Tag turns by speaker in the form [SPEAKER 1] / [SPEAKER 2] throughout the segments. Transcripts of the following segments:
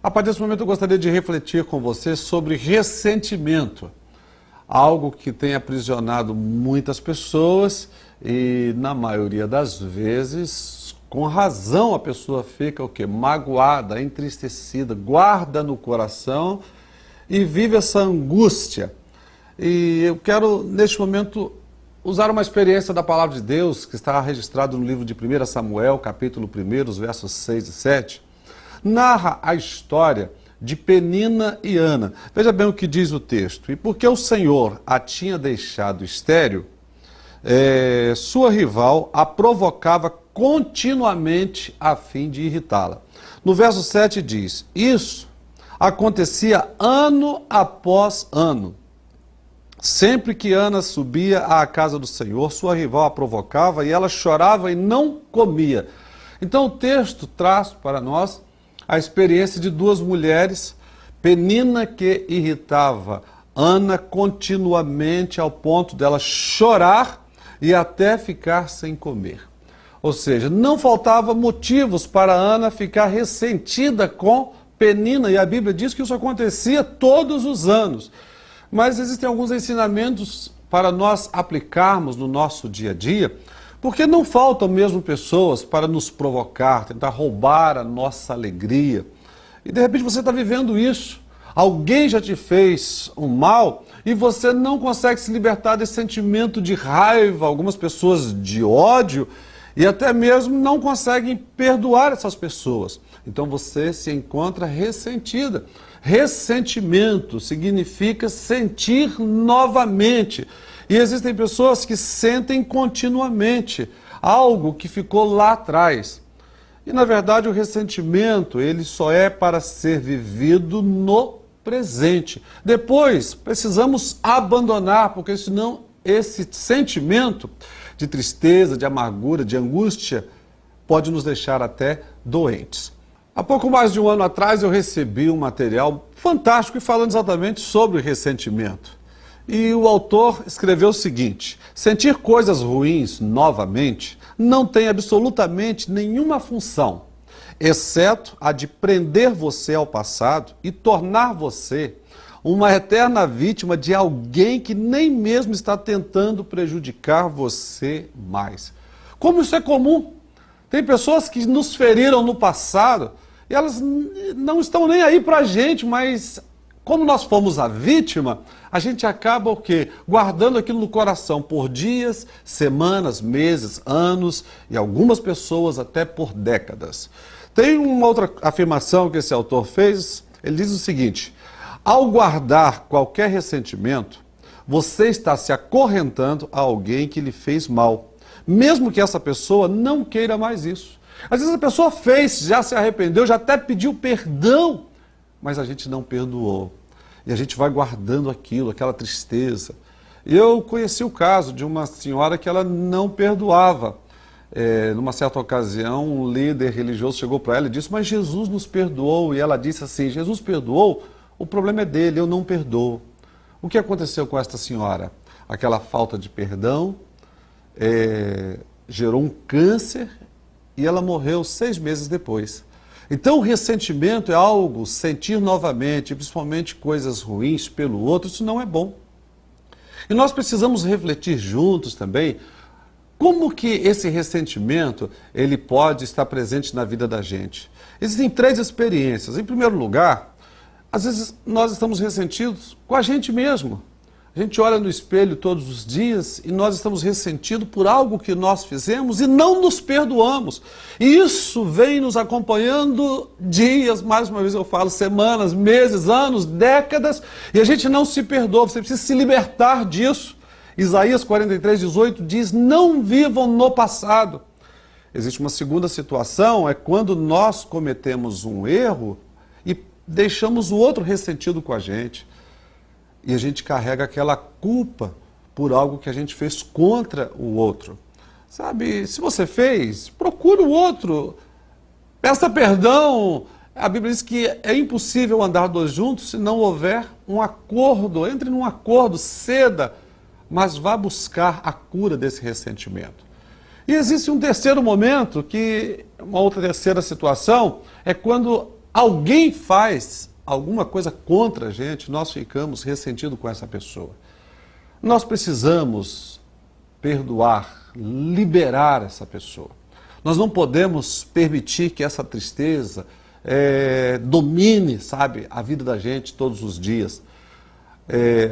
[SPEAKER 1] A partir desse momento eu gostaria de refletir com você sobre ressentimento, algo que tem aprisionado muitas pessoas e na maioria das vezes, com razão, a pessoa fica o quê? Magoada, entristecida, guarda no coração e vive essa angústia. E eu quero, neste momento, usar uma experiência da Palavra de Deus, que está registrado no livro de 1 Samuel, capítulo 1, os versos 6 e 7. Narra a história de Penina e Ana. Veja bem o que diz o texto. E porque o Senhor a tinha deixado estéril, sua rival a provocava continuamente a fim de irritá-la. No verso 7 diz: isso acontecia ano após ano. Sempre que Ana subia à casa do Senhor, sua rival a provocava e ela chorava e não comia. Então o texto traz para nós a experiência de duas mulheres, Penina, que irritava Ana continuamente ao ponto dela chorar e até ficar sem comer. Ou seja, não faltava motivos para Ana ficar ressentida com Penina, e a Bíblia diz que isso acontecia todos os anos. Mas existem alguns ensinamentos para nós aplicarmos no nosso dia a dia, porque não faltam mesmo pessoas para nos provocar, tentar roubar a nossa alegria. E de repente você está vivendo isso. Alguém já te fez um mal e você não consegue se libertar desse sentimento de raiva, algumas pessoas de ódio, e até mesmo não conseguem perdoar essas pessoas. Então você se encontra ressentida. Ressentimento significa sentir novamente. E existem pessoas que sentem continuamente algo que ficou lá atrás. E na verdade o ressentimento, ele só é para ser vivido no presente. Depois precisamos abandonar, porque senão esse sentimento de tristeza, de amargura, de angústia, pode nos deixar até doentes. Há pouco mais de um ano atrás eu recebi um material fantástico e falando exatamente sobre ressentimento. E o autor escreveu o seguinte: sentir coisas ruins novamente não tem absolutamente nenhuma função, exceto a de prender você ao passado e tornar você uma eterna vítima de alguém que nem mesmo está tentando prejudicar você mais. Como isso é comum? Tem pessoas que nos feriram no passado e elas não estão nem aí para a gente, mas como nós fomos a vítima, a gente acaba o quê? Guardando aquilo no coração por dias, semanas, meses, anos e algumas pessoas até por décadas. Tem uma outra afirmação que esse autor fez, ele diz o seguinte: ao guardar qualquer ressentimento, você está se acorrentando a alguém que lhe fez mal, mesmo que essa pessoa não queira mais isso. Às vezes a pessoa fez, já se arrependeu, já até pediu perdão, mas a gente não perdoou. E a gente vai guardando aquilo, aquela tristeza. Eu conheci o caso de uma senhora que ela não perdoava. Numa certa ocasião, um líder religioso chegou para ela e disse: mas Jesus nos perdoou. E ela disse assim: Jesus perdoou? O problema é dele, eu não perdoo. O que aconteceu com esta senhora? Aquela falta de perdão gerou um câncer e ela morreu 6 meses depois. Então o ressentimento é algo, sentir novamente, principalmente coisas ruins pelo outro, isso não é bom. E nós precisamos refletir juntos também como que esse ressentimento ele pode estar presente na vida da gente. Existem 3 experiências. Em primeiro lugar, às vezes nós estamos ressentidos com a gente mesmo. A gente olha no espelho todos os dias e nós estamos ressentidos por algo que nós fizemos e não nos perdoamos. E isso vem nos acompanhando dias, mais uma vez eu falo, semanas, meses, anos, décadas, e a gente não se perdoa. Você precisa se libertar disso. Isaías 43:18 diz: não vivam no passado. Existe uma segunda situação, é quando nós cometemos um erro e deixamos o outro ressentido com a gente. E a gente carrega aquela culpa por algo que a gente fez contra o outro. Sabe, se você fez, procura o outro, peça perdão. A Bíblia diz que é impossível andar 2 juntos se não houver um acordo. Entre num acordo, ceda, mas vá buscar a cura desse ressentimento. E existe um terceiro momento, uma outra terceira situação, é quando alguém faz alguma coisa contra a gente, nós ficamos ressentidos com essa pessoa. Nós precisamos perdoar, liberar essa pessoa. Nós não podemos permitir que essa tristeza domine, sabe, a vida da gente todos os dias.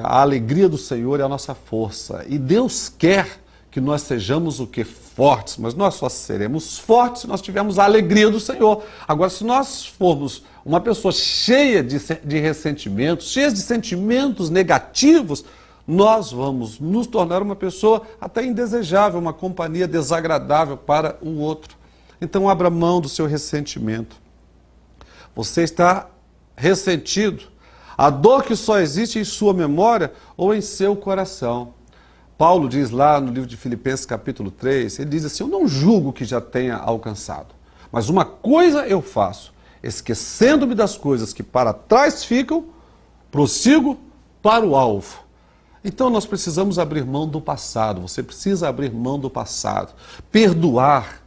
[SPEAKER 1] A alegria do Senhor é a nossa força. E Deus quer que nós sejamos o quê? Fortes. Mas nós só seremos fortes se nós tivermos a alegria do Senhor. Agora, se nós formos uma pessoa cheia de ressentimentos, cheia de sentimentos negativos, nós vamos nos tornar uma pessoa até indesejável, uma companhia desagradável para o outro. Então, abra mão do seu ressentimento. Você está ressentido. A dor que só existe em sua memória ou em seu coração. Paulo diz lá no livro de Filipenses capítulo 3, ele diz assim, eu não julgo que já tenha alcançado, mas uma coisa eu faço, esquecendo-me das coisas que para trás ficam, prossigo para o alvo. Então nós precisamos abrir mão do passado, você precisa abrir mão do passado, perdoar,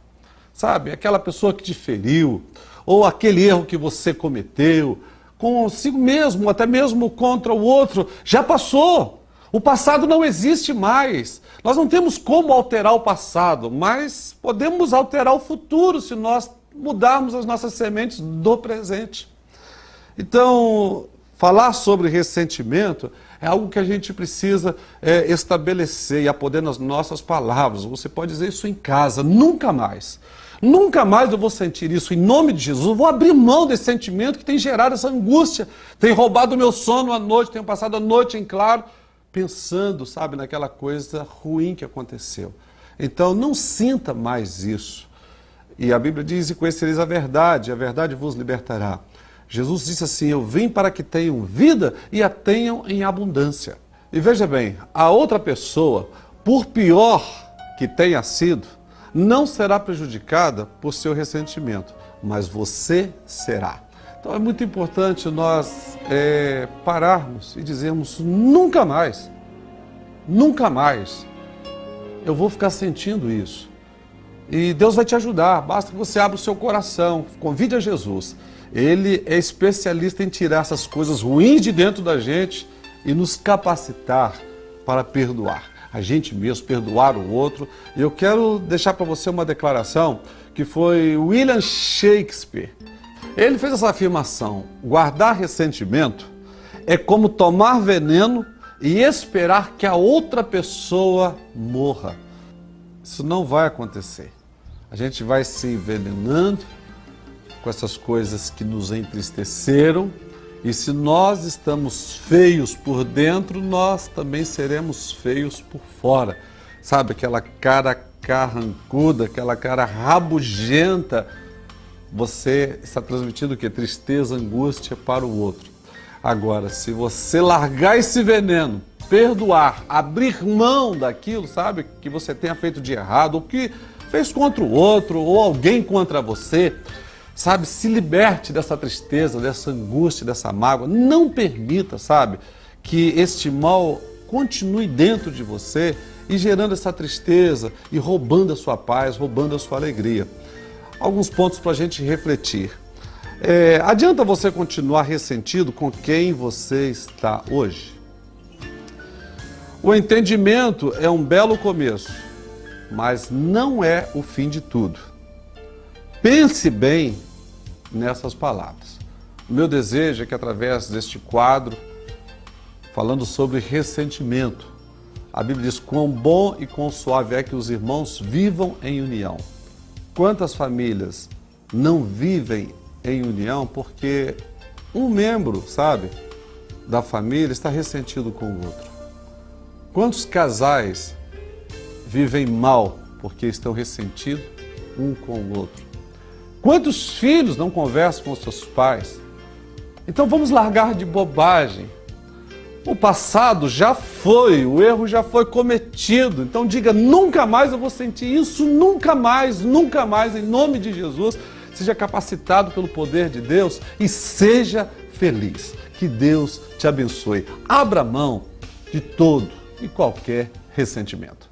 [SPEAKER 1] sabe, aquela pessoa que te feriu, ou aquele erro que você cometeu, consigo mesmo, até mesmo contra o outro, já passou. O passado não existe mais. Nós não temos como alterar o passado, mas podemos alterar o futuro se nós mudarmos as nossas sementes do presente. Então, falar sobre ressentimento é algo que a gente precisa estabelecer e a poder nas nossas palavras. Você pode dizer isso em casa, nunca mais. Nunca mais eu vou sentir isso, em nome de Jesus. Eu vou abrir mão desse sentimento que tem gerado essa angústia, tem roubado o meu sono à noite, tenho passado a noite em claro, pensando, sabe, naquela coisa ruim que aconteceu. Então, não sinta mais isso. E a Bíblia diz, e conhecereis a verdade vos libertará. Jesus disse assim, eu vim para que tenham vida e a tenham em abundância. E veja bem, a outra pessoa, por pior que tenha sido, não será prejudicada por seu ressentimento, mas você será. Então é muito importante nós pararmos e dizermos nunca mais eu vou ficar sentindo isso. E Deus vai te ajudar, basta que você abra o seu coração, convide a Jesus. Ele é especialista em tirar essas coisas ruins de dentro da gente e nos capacitar para perdoar. A gente mesmo, perdoar o outro. E eu quero deixar para você uma declaração que foi William Shakespeare. Ele fez essa afirmação, guardar ressentimento é como tomar veneno e esperar que a outra pessoa morra. Isso não vai acontecer. A gente vai se envenenando com essas coisas que nos entristeceram e se nós estamos feios por dentro, nós também seremos feios por fora. Sabe, aquela cara carrancuda, aquela cara rabugenta, você está transmitindo o quê? Tristeza, angústia para o outro. Agora, se você largar esse veneno, perdoar, abrir mão daquilo, sabe, que você tenha feito de errado, ou que fez contra o outro, ou alguém contra você, sabe, se liberte dessa tristeza, dessa angústia, dessa mágoa. Não permita, sabe, que este mal continue dentro de você e gerando essa tristeza e roubando a sua paz, roubando a sua alegria. Alguns pontos para a gente refletir. Adianta você continuar ressentido com quem você está hoje? O entendimento é um belo começo, mas não é o fim de tudo. Pense bem nessas palavras. O meu desejo é que através deste quadro, falando sobre ressentimento, a Bíblia diz, quão bom e quão suave é que os irmãos vivam em união. Quantas famílias não vivem em união porque um membro, sabe, da família está ressentido com o outro? Quantos casais vivem mal porque estão ressentidos um com o outro? Quantos filhos não conversam com os seus pais? Então vamos largar de bobagem. O passado já foi, o erro já foi cometido. Então diga, nunca mais eu vou sentir isso, nunca mais, em nome de Jesus. Seja capacitado pelo poder de Deus e seja feliz. Que Deus te abençoe. Abra mão de todo e qualquer ressentimento.